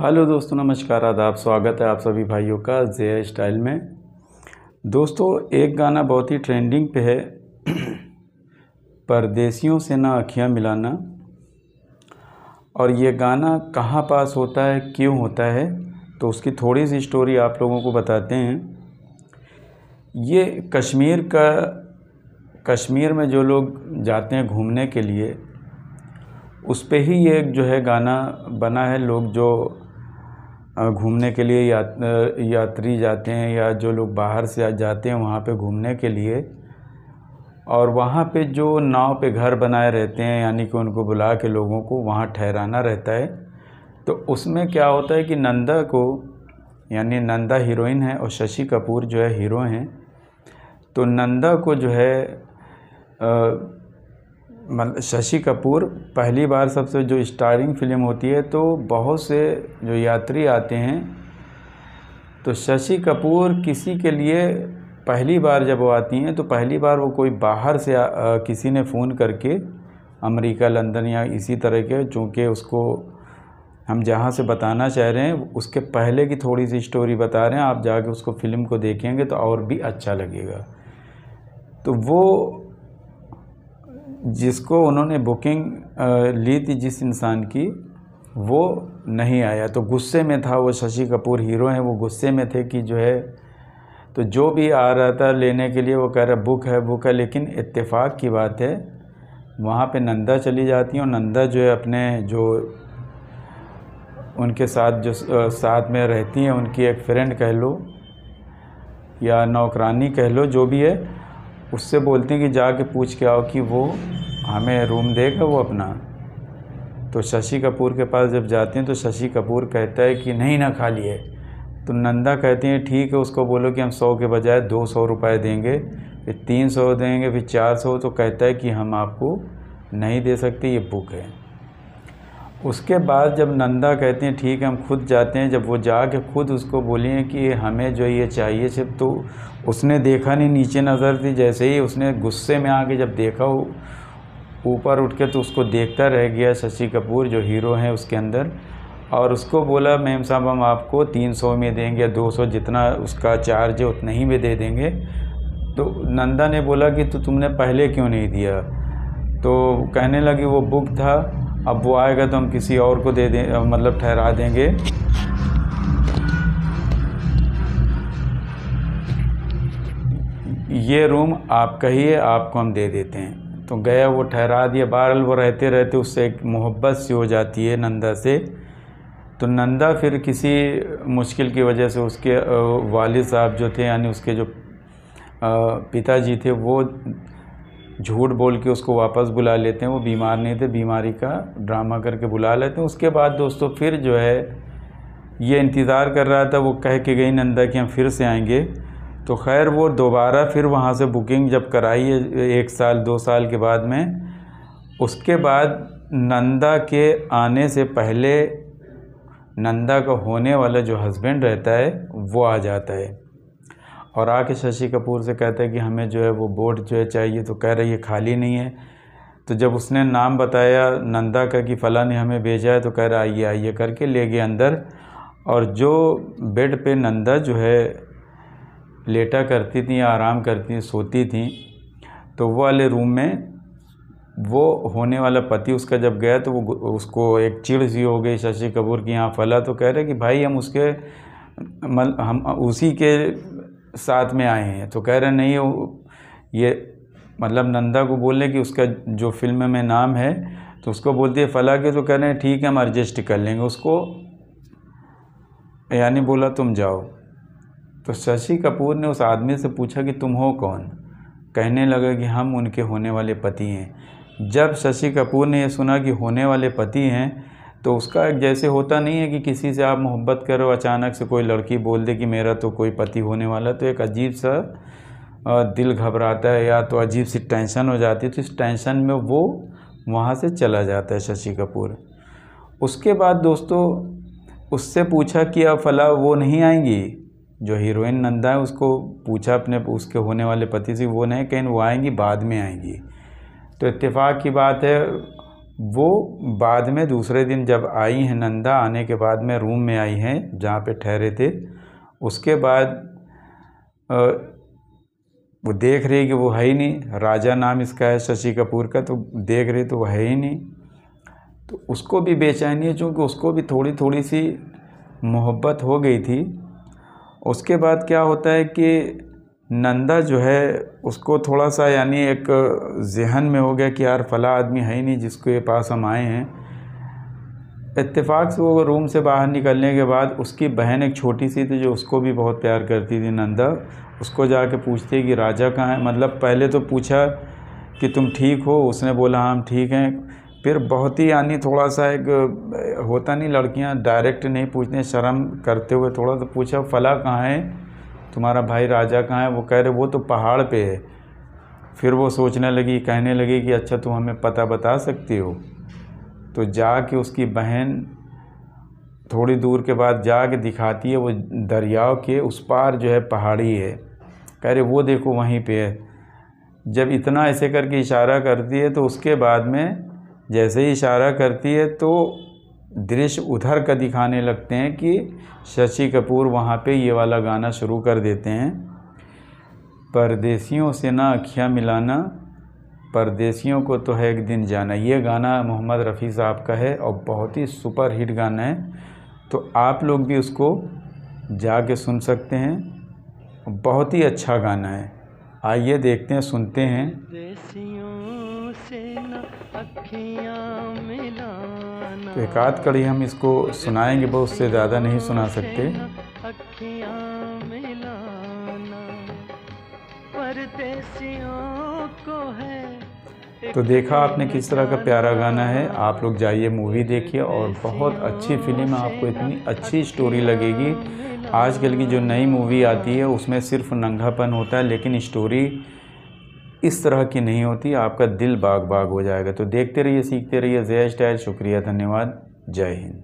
Hello दोस्तों, नमस्कार, आदाब। स्वागत है आप सभी भाइयों का जे स्टाइल में। दोस्तों, एक गाना बहुत ही ट्रेंडिंग पे है, परदेसियों से ना अखियाँ मिलाना। और ये गाना कहाँ पास होता है, क्यों होता है, तो उसकी थोड़ी सी स्टोरी आप लोगों को बताते हैं। ये कश्मीर में जो लोग जाते हैं घूमने के लिए, उस पे ही ये जो है गाना बना है। लोग जो घूमने के लिए यात्री जाते हैं या जो लोग बाहर से जाते हैं वहाँ पे घूमने के लिए, और वहाँ पे जो नाव पे घर बनाए रहते हैं, यानी कि उनको बुला के लोगों को वहाँ ठहराना रहता है। तो उसमें क्या होता है कि नंदा को, यानी नंदा हीरोइन है और शशि कपूर जो है हीरो हैं। तो नंदा को जो है शशि कपूर पहली बार, सबसे जो स्टारिंग फिल्म होती है, तो बहुत से जो यात्री आते हैं, तो शशि कपूर किसी के लिए पहली बार जब वो आती हैं, तो पहली बार वो कोई बाहर से किसी ने फ़ोन करके, अमेरिका, लंदन या इसी तरह के, चूँकि उसको हम जहाँ से बताना चाह रहे हैं उसके पहले की थोड़ी सी स्टोरी बता रहे हैं। आप जाके उसको फिल्म को देखेंगे तो और भी अच्छा लगेगा। तो वो जिसको उन्होंने बुकिंग ली थी, जिस इंसान की, वो नहीं आया। तो गुस्से में था वो, शशि कपूर हीरो हैं, वो गुस्से में थे कि जो है, तो जो भी आ रहा था लेने के लिए वो कह रहा बुक है। लेकिन इत्तेफाक की बात है, वहाँ पे नंदा चली जाती हैं और नंदा जो है अपने जो उनके साथ जो साथ में रहती हैं, उनकी एक फ्रेंड कह लो या नौकरानी कह लो, जो भी है, उससे बोलते हैं कि जाके पूछ के आओ कि वो हमें रूम देगा वो अपना। तो शशि कपूर के पास जब जाते हैं तो शशि कपूर कहता है कि नहीं ना, खाली है। तो नंदा कहती है ठीक है, उसको बोलो कि हम 100 के बजाय 200 रुपये देंगे, फिर 300 देंगे, फिर 400। तो कहता है कि हम आपको नहीं दे सकते, ये बुक है। उसके बाद जब नंदा कहते हैं ठीक है हम खुद जाते हैं, जब वो जाके खुद उसको बोली हैं कि हमें जो ये चाहिए सिर्फ, तो उसने देखा नहीं, नीचे नज़र थी। जैसे ही उसने गुस्से में आके जब देखा ऊपर उठ के, तो उसको देखता रह गया शशि कपूर जो हीरो हैं उसके अंदर, और उसको बोला मैम साहब हम आपको 300 में देंगे या 200, जितना उसका चार्ज है उतना ही में दे देंगे। तो नंदा ने बोला कि तो तुमने पहले क्यों नहीं दिया? तो कहने लगी वो बुक था, अब वो आएगा तो हम किसी और को दे दें, मतलब ठहरा देंगे। ये रूम आपका ही है, आपको हम दे देते हैं। तो गया, वो ठहरा दिया। बहरहाल वो रहते रहते उससे एक मोहब्बत सी हो जाती है नंदा से। तो नंदा फिर किसी मुश्किल की वजह से उसके वालिद साहब जो थे, यानी उसके जो पिताजी थे, वो झूठ बोल के उसको वापस बुला लेते हैं। वो बीमार नहीं थे, बीमारी का ड्रामा करके बुला लेते हैं। उसके बाद दोस्तों फिर जो है ये इंतज़ार कर रहा था, वो कह के गई नंदा कि हम फिर से आएंगे। तो खैर वो दोबारा फिर वहाँ से बुकिंग जब कराई है 1 साल 2 साल के बाद में, उसके बाद नंदा के आने से पहले नंदा का होने वाला जो हस्बैंड रहता है वो आ जाता है और आके शशि कपूर से कहता है कि हमें जो है वो बोट जो है चाहिए। तो कह रही है खाली नहीं है। तो जब उसने नाम बताया नंदा का कि फ़लाँ ने हमें भेजा है, तो कह रहा आइए आइए करके ले गए अंदर। और जो बेड पे नंदा जो है लेटा करती थी या आराम करती थी, सोती थी, तो वो वाले रूम में वो होने वाला पति उसका जब गया, तो वो उसको एक चिढ़ सी हो गई शशि कपूर की, यहाँ फला। तो कह रहे कि भाई हम उसी के साथ में आए हैं। तो कह रहे नहीं, ये मतलब नंदा को बोले कि उसका जो फिल्म में नाम है, तो उसको बोलती है फला के। तो कह रहे हैं ठीक है हम एडजस्ट कर लेंगे उसको, यानी बोला तुम जाओ। तो शशि कपूर ने उस आदमी से पूछा कि तुम हो कौन? कहने लगा कि हम उनके होने वाले पति हैं। जब शशि कपूर ने यह सुना कि होने वाले पति हैं, तो उसका एक जैसे होता नहीं है कि किसी से आप मोहब्बत करो, अचानक से कोई लड़की बोल दे कि मेरा तो कोई पति होने वाला, तो एक अजीब सा दिल घबराता है या तो अजीब सी टेंशन हो जाती है। तो इस टेंशन में वो वहाँ से चला जाता है शशि कपूर। उसके बाद दोस्तों उससे पूछा कि अब फला वो नहीं आएंगी, जो हीरोइन नंदा है उसको पूछा अपने उसके होने वाले पति से, वो नहीं, कहीं वो आएंगी बाद में आएंगी। तो इत्तेफाक की बात है वो बाद में दूसरे दिन जब आई हैं नंदा, आने के बाद में रूम में आई हैं जहाँ पे ठहरे थे, उसके बाद वो देख रही कि वो है ही नहीं, राजा नाम इसका है शशि कपूर का, तो देख रही तो वो है ही नहीं। तो उसको भी बेचैनी है, चूँकि उसको भी थोड़ी थोड़ी सी मोहब्बत हो गई थी। उसके बाद क्या होता है कि नंदा जो है उसको थोड़ा सा यानी एक जहन में हो गया कि यार फला आदमी है ही नहीं जिसके पास हम आए हैं। इत्तेफाक से वो रूम से बाहर निकलने के बाद उसकी बहन एक छोटी सी थी जो उसको भी बहुत प्यार करती थी, नंदा, उसको जाके पूछती है कि राजा कहाँ है। मतलब पहले तो पूछा कि तुम ठीक हो, उसने बोला हम ठीक हैं। फिर बहुत ही यानी थोड़ा सा एक होता नहीं, लड़कियां डायरेक्ट नहीं पूछते, शर्म करते हुए थोड़ा सा पूछा फला कहाँ है, तुम्हारा भाई राजा कहाँ है। वो कह रहे वो तो पहाड़ पे है। फिर वो सोचने लगी, कहने लगी कि अच्छा तुम हमें पता बता सकती हो। तो जाके उसकी बहन थोड़ी दूर के बाद जाके दिखाती है, वो दरियाव के उस पार जो है पहाड़ी है। कह रहे वो देखो वहीं पे है। जब इतना ऐसे करके इशारा करती है तो उसके बाद में जैसे ही इशारा करती है तो दृश्य उधर का दिखाने लगते हैं कि शशि कपूर वहाँ पे ये वाला गाना शुरू कर देते हैं, परदेसियों से ना अखियाँ मिलाना, परदेसियों को तो है एक दिन जाना। ये गाना मोहम्मद रफ़ी साहब का है और बहुत ही सुपर हिट गाना है, तो आप लोग भी उसको जाके सुन सकते हैं। बहुत ही अच्छा गाना है, आइए देखते हैं, सुनते हैं। तो एक आध कड़ी हम इसको सुनाएंगे, बहुत से ज़्यादा नहीं सुना सकते। तो देखा आपने किस तरह का प्यारा गाना है। आप लोग जाइए मूवी देखिए और बहुत अच्छी फिल्म है, आपको इतनी अच्छी स्टोरी लगेगी। आजकल की जो नई मूवी आती है उसमें सिर्फ नंगापन होता है, लेकिन स्टोरी इस तरह की नहीं होती, आपका दिल बाग बाग हो जाएगा। तो देखते रहिए, सीखते रहिए। ज़ेया स्टाइल, शुक्रिया, धन्यवाद, जय हिंद।